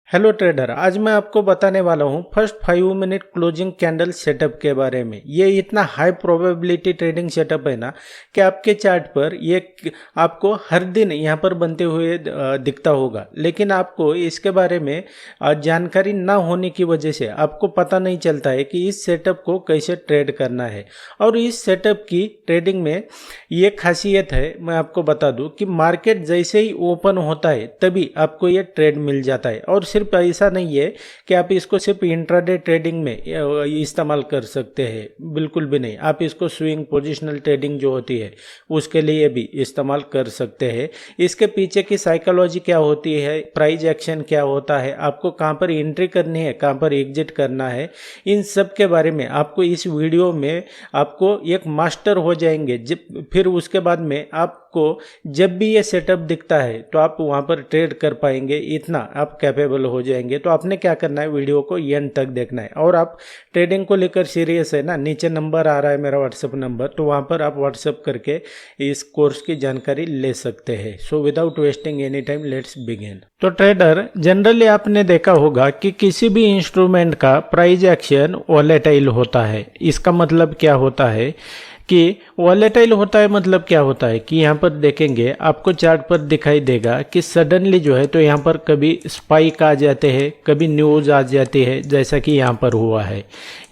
Hello trader, आज मैं आपको बताने वाला हूँ first 5 minute closing candle setup के बारे में। ये इतना हाई प्रोबेबिलिटी ट्रेडिंग सेटअप है ना कि आपके चार्ट पर ये आपको हर दिन यहाँ पर बनते हुए दिखता होगा, लेकिन आपको इसके बारे में जानकारी ना होने की वजह से आपको पता नहीं चलता है कि इस सेटअप को कैसे ट्रेड करना है। और इस सेटअप की ट्रेडिंग में ये खासियत है, मैं आपको बता दूं कि मार्केट जैसे ही ओपन होता है तभी आपको ये ट्रेड मिल जाता है। और सिर्फ ऐसा नहीं है कि आप इसको सिर्फ इंट्राडे ट्रेडिंग में इस्तेमाल कर सकते हैं, बिल्कुल भी नहीं। आप इसको स्विंग पोजिशनल ट्रेडिंग जो होती है उसके लिए भी इस्तेमाल कर सकते हैं। इसके पीछे की साइकोलॉजी क्या होती है, प्राइस एक्शन क्या होता है, आपको कहाँ पर एंट्री करनी है, कहाँ पर एग्जिट करना है, इन सब के बारे में आपको इस वीडियो में आपको एक मास्टर हो जाएंगे। फिर उसके बाद में आपको जब भी ये सेटअप दिखता है तो आप वहाँ पर ट्रेड कर पाएंगे, इतना आप कैपेबल हो जाएंगे। तो आपने क्या करना है, वीडियो को एंड तक देखना है। और आप ट्रेडिंग को लेकर सीरियस है ना, नीचे नंबर आ रहा है मेरा व्हाट्सएप नंबर, तो वहाँ पर आप व्हाट्सएप करके इस कोर्स की जानकारी ले सकते हैं। So without wasting any time let's begin. तो ट्रेडर, जनरली आपने देखा होगा कि किसी भी इंस्ट्रूमेंट का प्राइस एक्शन वॉलेटाइल होता है। इसका मतलब क्या होता है कि वॉलेटाइल होता है, मतलब क्या होता है कि यहाँ पर देखेंगे आपको चार्ट पर दिखाई देगा कि सडनली जो है तो यहाँ पर कभी स्पाइक आ जाते हैं, कभी न्यूज़ आ जाती है, जैसा कि यहाँ पर हुआ है।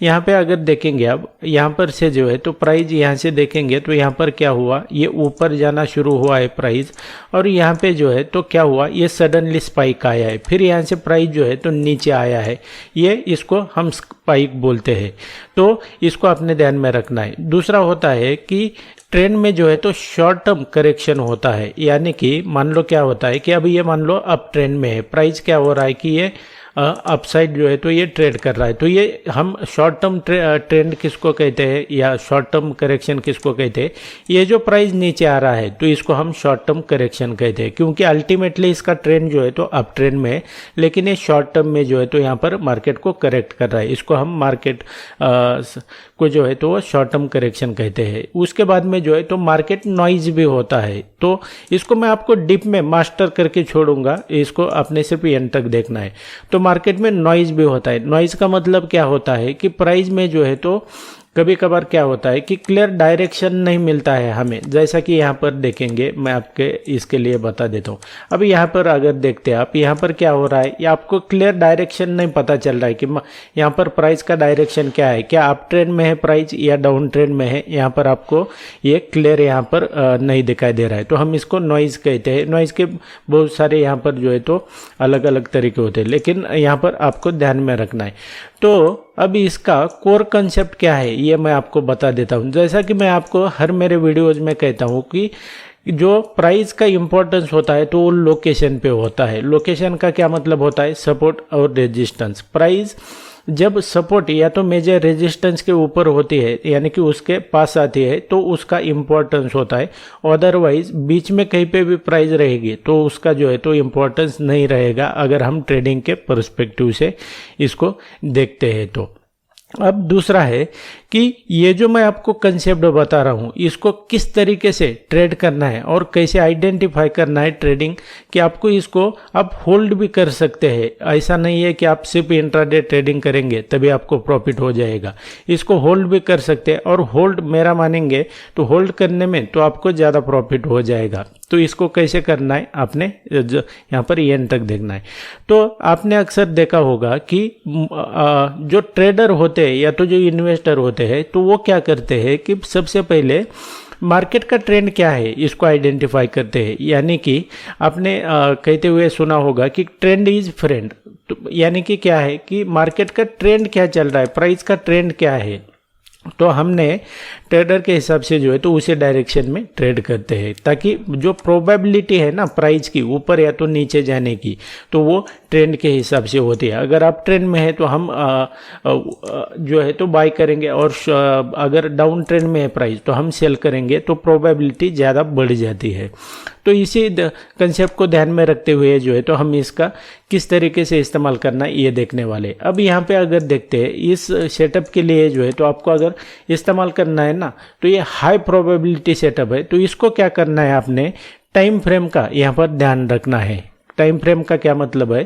यहाँ पे अगर देखेंगे अब यहाँ पर से जो है तो प्राइस यहाँ से देखेंगे तो यहाँ पर क्या हुआ, ये ऊपर जाना शुरू हुआ है प्राइस, और यहाँ पे जो है तो क्या हुआ, ये सडनली स्पाइक आया है। फिर यहाँ से प्राइस जो है तो नीचे आया है, ये इसको हम स्पाइक बोलते हैं। तो इसको अपने ध्यान में रखना है। दूसरा होता है कि ट्रेंड में जो है तो शॉर्ट टर्म करेक्शन होता है, यानी कि मान लो क्या होता है कि अभी ये मान लो अप ट्रेंड में है, प्राइस क्या हो रहा है कि ये अपसाइड जो है तो ये ट्रेड कर रहा है। तो ये हम शॉर्ट टर्म ट्रेंड किसको कहते हैं या शॉर्ट टर्म करेक्शन किसको कहते हैं, ये जो प्राइस नीचे आ रहा है तो इसको हम शॉर्ट टर्म करेक्शन कहते हैं, क्योंकि अल्टीमेटली इसका ट्रेंड जो है तो अप ट्रेंड में है, लेकिन ये शॉर्ट टर्म में जो है तो यहाँ पर मार्केट को करेक्ट कर रहा है। इसको हम मार्केट को जो है तो वो शॉर्ट टर्म करेक्शन कहते हैं। उसके बाद में जो है तो मार्केट नॉइज भी होता है, तो इसको मैं आपको डीप में मास्टर करके छोड़ूंगा, इसको आपने सिर्फ एंड तक देखना है। तो मार्केट में नॉइज भी होता है। नॉइज का मतलब क्या होता है कि प्राइस में जो है तो कभी कभार क्या होता है कि क्लियर डायरेक्शन नहीं मिलता है हमें, जैसा कि यहाँ पर देखेंगे, मैं आपके इसके लिए बता देता हूँ। अब यहाँ पर अगर देखते हैं आप, यहाँ पर क्या हो रहा है, ये आपको क्लियर डायरेक्शन नहीं पता चल रहा है कि यहाँ पर प्राइस का डायरेक्शन क्या है, क्या अप ट्रेंड में है प्राइस या डाउन ट्रेंड में है। यहाँ पर आपको ये क्लियर यहाँ पर नहीं दिखाई दे रहा है, तो हम इसको नॉइज कहते हैं। नॉइज के बहुत सारे यहाँ पर जो है तो अलग अलग तरीके होते हैं, लेकिन यहाँ पर आपको ध्यान में रखना है। तो अब इसका कोर कंसेप्ट क्या है ये मैं आपको बता देता हूँ। जैसा कि मैं आपको हर मेरे वीडियोज में कहता हूँ कि जो प्राइस का इम्पोर्टेंस होता है तो वो लोकेशन पे होता है। लोकेशन का क्या मतलब होता है, सपोर्ट और रेजिस्टेंस। प्राइस जब सपोर्ट या तो मेजर रेजिस्टेंस के ऊपर होती है, यानी कि उसके पास आती है, तो उसका इम्पोर्टेंस होता है। अदरवाइज बीच में कहीं पे भी प्राइस रहेगी तो उसका जो है तो इम्पोर्टेंस नहीं रहेगा, अगर हम ट्रेडिंग के पर्सपेक्टिव से इसको देखते हैं तो। अब दूसरा है कि ये जो मैं आपको कंसेप्ट बता रहा हूँ इसको किस तरीके से ट्रेड करना है और कैसे आइडेंटिफाई करना है ट्रेडिंग, कि आपको इसको आप होल्ड भी कर सकते हैं। ऐसा नहीं है कि आप सिर्फ इंट्राडे ट्रेडिंग करेंगे तभी आपको प्रॉफिट हो जाएगा, इसको होल्ड भी कर सकते हैं। और होल्ड मेरा मानेंगे तो होल्ड करने में तो आपको ज़्यादा प्रॉफिट हो जाएगा। तो इसको कैसे करना है आपने यहाँ पर एंड तक देखना है। तो आपने अक्सर देखा होगा कि जो ट्रेडर होते हैं या तो जो इन्वेस्टर होते हैं तो वो क्या करते हैं कि सबसे पहले मार्केट का ट्रेंड क्या है इसको आइडेंटिफाई करते हैं। यानी कि आपने कहते हुए सुना होगा कि ट्रेंड इज फ्रेंड। तो यानी कि क्या है कि मार्केट का ट्रेंड क्या चल रहा है, प्राइस का ट्रेंड क्या है, तो हमने ट्रेडर के हिसाब से जो है तो उसी डायरेक्शन में ट्रेड करते हैं, ताकि जो प्रोबेबिलिटी है ना प्राइस की ऊपर या तो नीचे जाने की, तो वो ट्रेंड के हिसाब से होती है। अगर आप ट्रेंड में है तो हम जो है तो बाय करेंगे, और अगर डाउन ट्रेंड में है प्राइस तो हम सेल करेंगे, तो प्रोबेबिलिटी ज़्यादा बढ़ जाती है। तो इसी कंसेप्ट को ध्यान में रखते हुए जो है तो हम इसका किस तरीके से इस्तेमाल करना है ये देखने वाले। अब यहाँ पे अगर देखते हैं इस सेटअप के लिए जो है तो आपको अगर इस्तेमाल करना है ना, तो ये हाई प्रोबेबिलिटी सेटअप है। तो इसको क्या करना है, आपने टाइम फ्रेम का यहाँ पर ध्यान रखना है। टाइम फ्रेम का क्या मतलब है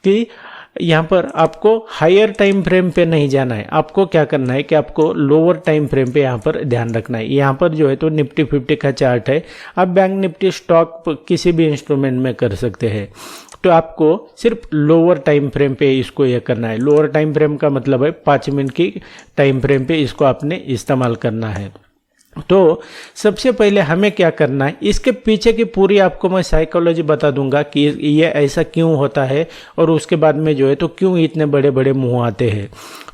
कि यहाँ पर आपको हायर टाइम फ्रेम पे नहीं जाना है, आपको क्या करना है कि आपको लोअर टाइम फ्रेम पे यहाँ पर ध्यान रखना है। यहाँ पर जो है तो निफ्टी 50 का चार्ट है, आप बैंक निफ्टी स्टॉक किसी भी इंस्ट्रूमेंट में कर सकते हैं। तो आपको सिर्फ लोअर टाइम फ्रेम पे इसको ये करना है। लोअर टाइम फ्रेम का मतलब है 5 मिनट की टाइम फ्रेम पे इसको आपने इस्तेमाल करना है। तो सबसे पहले हमें क्या करना है, इसके पीछे की पूरी आपको मैं साइकोलॉजी बता दूंगा कि ये ऐसा क्यों होता है और उसके बाद में जो है तो क्यों इतने बड़े बड़े मुंह आते हैं।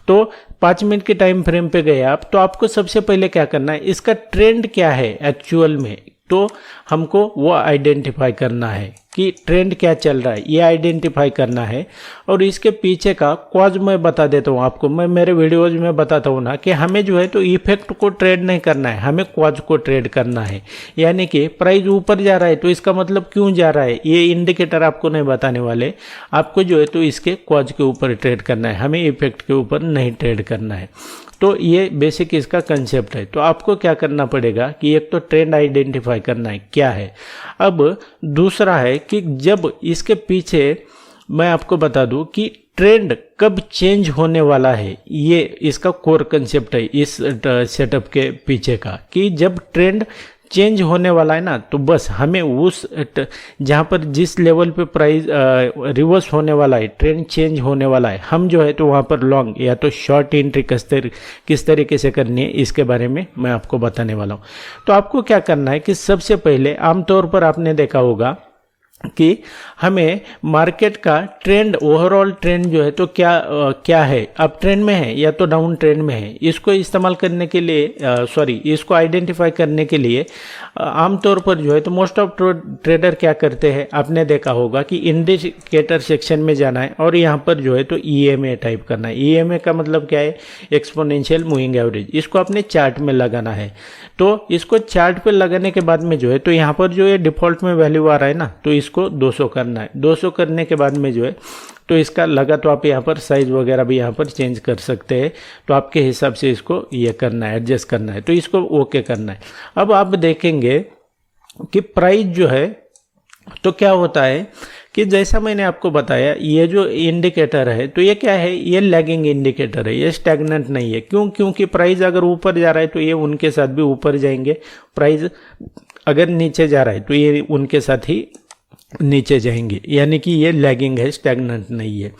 तो 5 मिनट के टाइम फ्रेम पे गए आप, तो आपको सबसे पहले क्या करना है, इसका ट्रेंड क्या है एक्चुअल में, तो हमको वो आइडेंटिफाई करना है कि ट्रेंड क्या चल रहा है, ये आइडेंटिफाई करना है। और इसके पीछे का कॉज मैं बता देता हूँ आपको, मैं मेरे वीडियोज में बताता हूँ ना कि हमें जो है तो इफेक्ट को ट्रेड नहीं करना है, हमें कॉज को ट्रेड करना है। यानी कि प्राइस ऊपर जा रहा है तो इसका मतलब क्यों जा रहा है, ये इंडिकेटर आपको नहीं बताने वाले, आपको जो है तो इसके कॉज के ऊपर ट्रेड करना है, हमें इफेक्ट के ऊपर नहीं ट्रेड करना है। तो ये बेसिक इसका कंसेप्ट है। तो आपको क्या करना पड़ेगा कि एक तो ट्रेंड आइडेंटिफाई करना है क्या है। अब दूसरा है कि जब इसके पीछे मैं आपको बता दूं कि ट्रेंड कब चेंज होने वाला है, ये इसका कोर कंसेप्ट है इस सेटअप के पीछे का, कि जब ट्रेंड चेंज होने वाला है ना, तो बस हमें उस जहाँ पर जिस लेवल पे प्राइस रिवर्स होने वाला है, ट्रेंड चेंज होने वाला है, हम जो है तो वहाँ पर लॉन्ग या तो शॉर्ट एंट्री किस तरीके से करनी है, इसके बारे में मैं आपको बताने वाला हूँ। तो आपको क्या करना है कि सबसे पहले आमतौर पर आपने देखा होगा कि हमें मार्केट का ट्रेंड, ओवरऑल ट्रेंड जो है तो क्या है, अप ट्रेंड में है या तो डाउन ट्रेंड में है, इसको इस्तेमाल करने के लिए इसको आइडेंटिफाई करने के लिए आमतौर पर जो है तो मोस्ट ऑफ ट्रेडर क्या करते हैं, आपने देखा होगा कि इंडिकेटर सेक्शन में जाना है और यहाँ पर जो है तो EMA टाइप करना है। EMA का मतलब क्या है, एक्सपोनेंशियल मूविंग एवरेज, इसको अपने चार्ट में लगाना है। तो इसको चार्ट पे लगाने के बाद में जो है तो यहाँ पर जो ये डिफॉल्ट में वैल्यू आ रहा है ना, तो इसको 200 करना है। 200 करने के बाद में जो है तो इसका लगा, तो आप यहाँ पर साइज वगैरह भी यहाँ पर चेंज कर सकते हैं। तो आपके हिसाब से इसको ये करना है, एडजस्ट करना है, तो इसको ओके करना है। अब आप देखेंगे कि प्राइस जो है तो क्या होता है कि जैसा मैंने आपको बताया, ये जो इंडिकेटर है तो ये क्या है, ये लैगिंग इंडिकेटर है, ये स्टैग्नेंट नहीं है। क्यों? क्योंकि प्राइस अगर ऊपर जा रहा है तो ये उनके साथ भी ऊपर जाएंगे, प्राइस अगर नीचे जा रहा है तो ये उनके साथ ही नीचे जाएंगे, यानी कि ये लैगिंग है, स्टैग्नेंट नहीं है।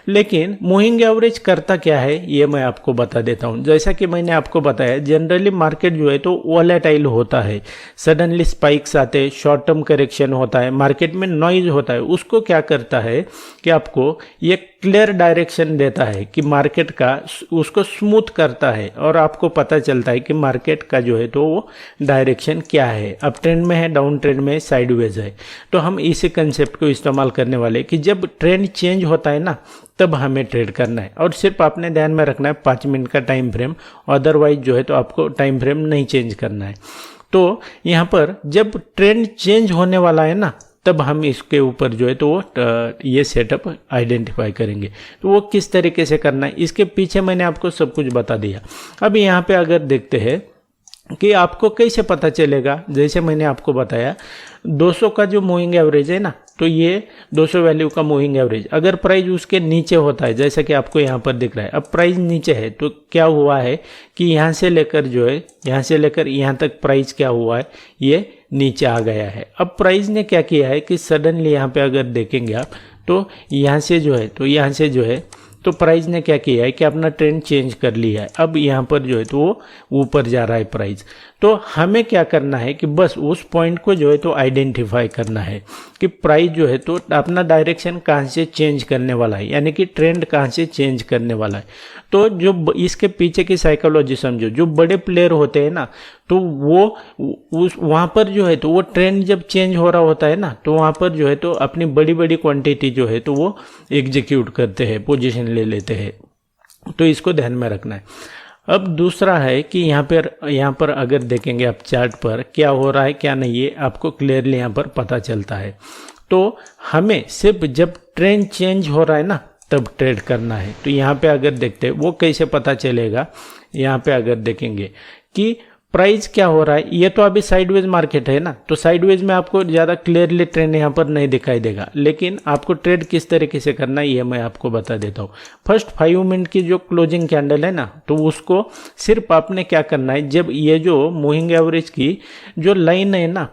लेकिन मूविंग एवरेज करता क्या है, ये मैं आपको बता देता हूँ। जैसा कि मैंने आपको बताया, जनरली मार्केट जो है तो वॉलेटाइल होता है, सडनली स्पाइक्स आते हैं, शॉर्ट टर्म करेक्शन होता है, मार्केट में नॉइज होता है। उसको क्या करता है कि आपको ये क्लियर डायरेक्शन देता है कि मार्केट का, उसको स्मूथ करता है और आपको पता चलता है कि मार्केट का जो है तो वो डायरेक्शन क्या है, अप ट्रेंड में है, डाउन ट्रेंड में है, साइडवेज है। तो हम इसी कंसेप्ट को इस्तेमाल करने वाले कि जब ट्रेंड चेंज होता है ना, तब हमें ट्रेड करना है। और सिर्फ आपने ध्यान में रखना है 5 मिनट का टाइम फ्रेम, अदरवाइज जो है तो आपको टाइम फ्रेम नहीं चेंज करना है। तो यहाँ पर जब ट्रेंड चेंज होने वाला है ना, तब हम इसके ऊपर जो है तो वो ये सेटअप आइडेंटिफाई करेंगे। तो वो किस तरीके से करना है, इसके पीछे मैंने आपको सब कुछ बता दिया। अब यहाँ पे अगर देखते हैं कि आपको कैसे पता चलेगा, जैसे मैंने आपको बताया 200 का जो मूविंग एवरेज है ना, तो ये 200 वैल्यू का मूविंग एवरेज, अगर प्राइस उसके नीचे होता है, जैसा कि आपको यहाँ पर दिख रहा है, अब प्राइस नीचे है तो क्या हुआ है कि यहाँ से लेकर जो है, यहाँ से लेकर यहाँ तक प्राइस क्या हुआ है, ये नीचे आ गया है। अब प्राइस ने क्या किया है कि सडनली यहाँ पे अगर देखेंगे आप, तो यहाँ से जो है तो यहाँ से जो है तो प्राइस ने क्या किया है कि अपना ट्रेंड चेंज कर लिया है। अब यहाँ पर जो है तो वो ऊपर जा रहा है प्राइस। तो हमें क्या करना है कि बस उस पॉइंट को जो है तो आइडेंटिफाई करना है कि प्राइस जो है तो अपना डायरेक्शन कहाँ से चेंज करने वाला है, यानी कि ट्रेंड कहाँ से चेंज करने वाला है। तो जो इसके पीछे की साइकोलॉजी समझो, जो बड़े प्लेयर होते हैं ना, तो वो वहाँ पर जो है तो वो ट्रेंड जब चेंज हो रहा होता है ना, तो वहाँ पर जो है तो अपनी बड़ी बड़ी क्वांटिटी जो है तो वो एग्जीक्यूट करते हैं, पोजीशन ले लेते हैं। तो इसको ध्यान में रखना है। अब दूसरा है कि यहाँ पर अगर देखेंगे आप चार्ट पर क्या हो रहा है क्या नहीं, ये आपको क्लियरली यहाँ पर पता चलता है। तो हमें सिर्फ जब ट्रेंड चेंज हो रहा है ना, तब ट्रेड करना है। तो यहाँ पे अगर देखते हैं वो कैसे पता चलेगा, यहाँ पे अगर देखेंगे कि प्राइस क्या हो रहा है, ये तो अभी साइडवेज मार्केट है ना, तो साइडवेज में आपको ज़्यादा क्लियरली ट्रेंड यहाँ पर नहीं दिखाई देगा, लेकिन आपको ट्रेड किस तरीके से करना है ये मैं आपको बता देता हूँ। फर्स्ट 5 मिनट की जो क्लोजिंग कैंडल है ना, तो उसको सिर्फ आपने क्या करना है, जब ये जो मूविंग एवरेज की जो लाइन है ना,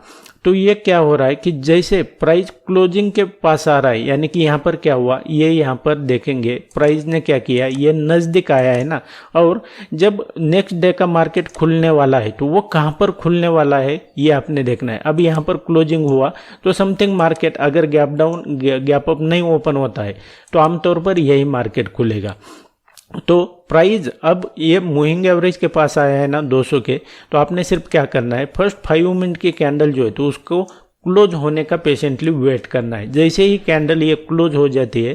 तो ये क्या हो रहा है कि जैसे प्राइस क्लोजिंग के पास आ रहा है, यानी कि यहाँ पर क्या हुआ, ये यहाँ पर देखेंगे प्राइस ने क्या किया, ये नज़दीक आया है ना, और जब नेक्स्ट डे का मार्केट खुलने वाला है तो वो कहाँ पर खुलने वाला है ये आपने देखना है। अब यहाँ पर क्लोजिंग हुआ तो समथिंग मार्केट अगर गैप डाउन गैप अप नहीं ओपन होता है तो आमतौर पर यही मार्केट खुलेगा। तो प्राइस अब ये मूविंग एवरेज के पास आया है ना 200 के, तो आपने सिर्फ क्या करना है, फर्स्ट 5 मिनट की कैंडल जो है तो उसको क्लोज होने का पेशेंटली वेट करना है। जैसे ही कैंडल ये क्लोज हो जाती है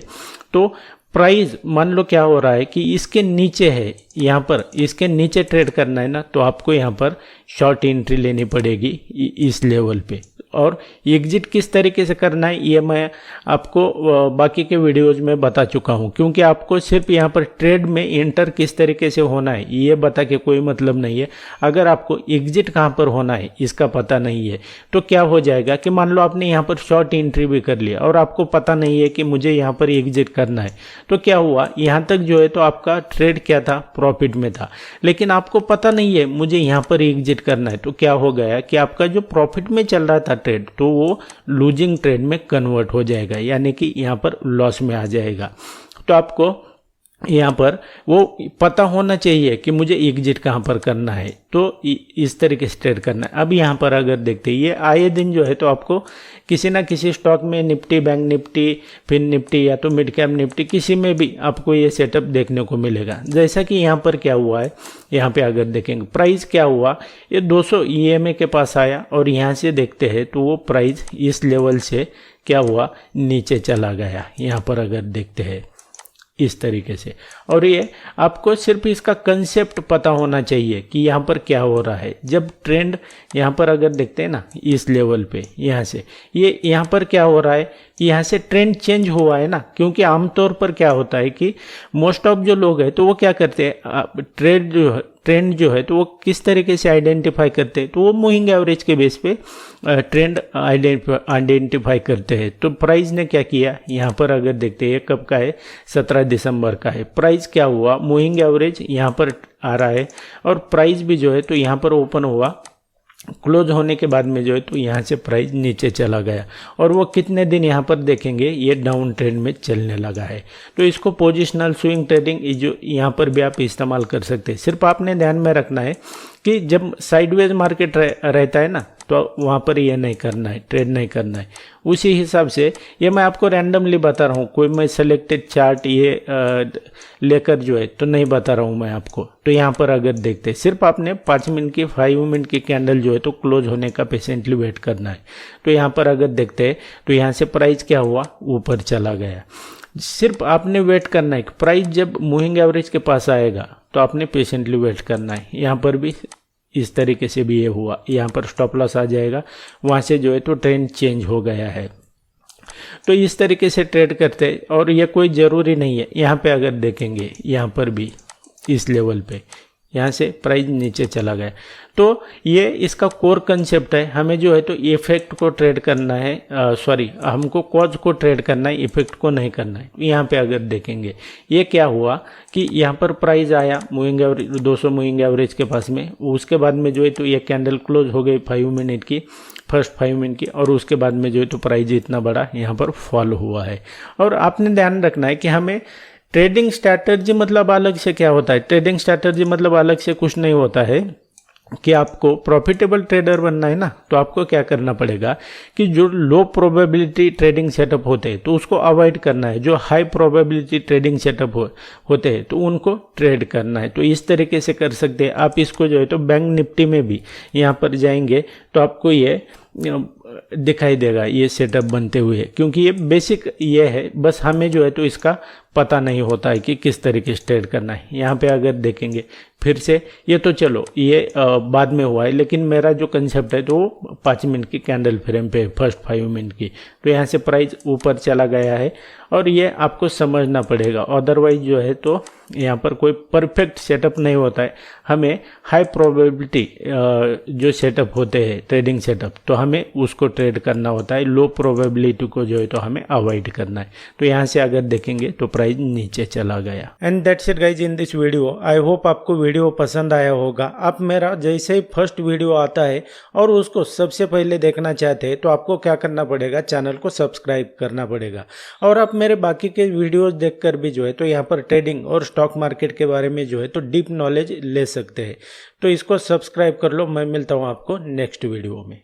तो प्राइस मान लो क्या हो रहा है कि इसके नीचे है, यहाँ पर इसके नीचे ट्रेड करना है ना, तो आपको यहाँ पर शॉर्ट एंट्री लेनी पड़ेगी इस लेवल पे। और एग्जिट किस तरीके से करना है ये मैं आपको बाकी के वीडियोज में बता चुका हूँ, क्योंकि आपको सिर्फ यहाँ पर ट्रेड में एंटर किस तरीके से होना है ये बता के कोई मतलब नहीं है। अगर आपको एग्जिट कहाँ पर होना है इसका पता नहीं है तो क्या हो जाएगा कि मान लो आपने यहाँ पर शॉर्ट एंट्री भी कर लिया और आपको पता नहीं है कि मुझे यहाँ पर एग्जिट करना है, तो क्या हुआ, यहाँ तक जो है तो आपका ट्रेड क्या था, प्रॉफिट में था, लेकिन आपको पता नहीं है मुझे यहाँ पर एग्जिट करना है, तो क्या हो गया कि आपका जो प्रॉफिट में चल रहा था ट्रेड तो वो लूजिंग ट्रेड में कन्वर्ट हो जाएगा, यानी कि यहाँ पर लॉस में आ जाएगा। तो आपको यहाँ पर वो पता होना चाहिए कि मुझे एग्जिट कहाँ पर करना है, तो इस तरीके से ट्रेड करना है। अब यहाँ पर अगर देखते हैं ये आए दिन जो है तो आपको किसी ना किसी स्टॉक में Nifty, bank Nifty, fin Nifty या तो मिड कैप निफ्टी, किसी में भी आपको ये सेटअप देखने को मिलेगा। जैसा कि यहाँ पर क्या हुआ है, यहाँ पे अगर देखेंगे प्राइस क्या हुआ, ये 200 EMA के पास आया और यहाँ से देखते हैं तो वो प्राइस इस लेवल से क्या हुआ, नीचे चला गया। यहाँ पर अगर देखते हैं इस तरीके से, और ये आपको सिर्फ इसका कंसेप्ट पता होना चाहिए कि यहाँ पर क्या हो रहा है। जब ट्रेंड यहाँ पर अगर देखते हैं ना इस लेवल पे, यहाँ से ये यहाँ पर क्या हो रहा है, यहाँ से ट्रेंड चेंज हुआ है ना, क्योंकि आमतौर पर क्या होता है कि मोस्ट ऑफ जो लोग हैं तो वो क्या करते हैं, ट्रेंड जो है तो वो किस तरीके से आइडेंटिफाई करते हैं, तो वो मूविंग एवरेज के बेस पे ट्रेंड आइडेंटिफाई करते हैं। तो प्राइस ने क्या किया, यहाँ पर अगर देखते हैं कब का है, 17 दिसंबर का है। प्राइस क्या हुआ, मूविंग एवरेज यहाँ पर आ रहा है और प्राइस भी जो है तो यहाँ पर ओपन हुआ, क्लोज होने के बाद में जो है तो यहाँ से प्राइस नीचे चला गया और वो कितने दिन यहाँ पर देखेंगे ये डाउन ट्रेंड में चलने लगा है। तो इसको पोजिशनल स्विंग ट्रेडिंग जो यहाँ पर भी आप इस्तेमाल कर सकते हैं। सिर्फ आपने ध्यान में रखना है कि जब साइडवेज मार्केट रहता है ना तो वहाँ पर ये नहीं करना है, ट्रेड नहीं करना है। उसी हिसाब से ये मैं आपको रैंडमली बता रहा हूँ, कोई मैं सेलेक्टेड चार्ट ये लेकर जो है तो नहीं बता रहा हूँ मैं आपको। तो यहाँ पर अगर देखते हैं सिर्फ आपने 5 मिनट की 5 मिनट की कैंडल जो है तो क्लोज होने का पेशेंटली वेट करना है। तो यहाँ पर अगर देखते हैं तो यहाँ से प्राइस क्या हुआ, ऊपर चला गया। सिर्फ आपने वेट करना है, प्राइस जब मूविंग एवरेज के पास आएगा तो आपने पेशेंटली वेट करना है। यहाँ पर भी इस तरीके से भी ये हुआ, यहाँ पर स्टॉप लॉस आ जाएगा, वहाँ से जो है तो ट्रेंड चेंज हो गया है। तो इस तरीके से ट्रेड करते हैं और ये कोई ज़रूरी नहीं है। यहाँ पे अगर देखेंगे यहाँ पर भी इस लेवल पे यहाँ से प्राइस नीचे चला गया, तो ये इसका कोर कंसेप्ट है। हमें जो है तो इफेक्ट को ट्रेड करना है, हमको कॉज को ट्रेड करना है, इफेक्ट को नहीं करना है। यहाँ पे अगर देखेंगे ये क्या हुआ कि यहाँ पर प्राइस आया मूविंग एवरेज 200 मूविंग एवरेज के पास में, उसके बाद में जो है तो ये कैंडल क्लोज हो गई 5 मिनट की, फर्स्ट 5 मिनट की, और उसके बाद में जो है तो प्राइस इतना बड़ा यहाँ पर फॉल हुआ है। और आपने ध्यान रखना है कि हमें ट्रेडिंग स्ट्रैटेजी मतलब अलग से क्या होता है, ट्रेडिंग स्ट्रैटेजी मतलब अलग से कुछ नहीं होता है कि आपको प्रॉफिटेबल ट्रेडर बनना है ना, तो आपको क्या करना पड़ेगा कि जो लो प्रोबेबिलिटी ट्रेडिंग सेटअप होते हैं तो उसको अवॉइड करना है, जो हाई प्रोबेबिलिटी ट्रेडिंग सेटअप होते हैं तो उनको ट्रेड करना है। तो इस तरीके से कर सकते हैं आप इसको जो है तो बैंक निफ्टी में भी यहाँ पर जाएंगे तो आपको ये दिखाई देगा ये सेटअप बनते हुए, क्योंकि ये बेसिक ये है, बस हमें जो है तो इसका पता नहीं होता है कि किस तरीके से ट्रेड करना है। यहाँ पे अगर देखेंगे फिर से, ये तो चलो ये बाद में हुआ है, लेकिन मेरा जो कंसेप्ट है तो 5 मिनट की कैंडल फ्रेम पे फर्स्ट 5 मिनट की। तो यहाँ से प्राइस ऊपर चला गया है और ये आपको समझना पड़ेगा, अदरवाइज जो है तो यहाँ पर कोई परफेक्ट सेटअप नहीं होता है। हमें हाई प्रोबेबिलिटी जो सेटअप होते हैं ट्रेडिंग सेटअप, तो हमें उसको ट्रेड करना होता है, लो प्रोबेबिलिटी को जो है तो हमें अवॉइड करना है। तो यहाँ से अगर देखेंगे तो प्राइस नीचे चला गया। And that's it guys in this video. I hope आपको वीडियो पसंद आया होगा। आप मेरा जैसे ही फर्स्ट वीडियो आता है और उसको सबसे पहले देखना चाहते हैं तो आपको क्या करना पड़ेगा, चैनल को सब्सक्राइब करना पड़ेगा। और आप मेरे बाकी के वीडियोस देखकर भी जो है तो यहाँ पर ट्रेडिंग और स्टॉक मार्केट के बारे में जो है तो डीप नॉलेज ले सकते हैं। तो इसको सब्सक्राइब कर लो। मैं मिलता हूँ आपको नेक्स्ट वीडियो में।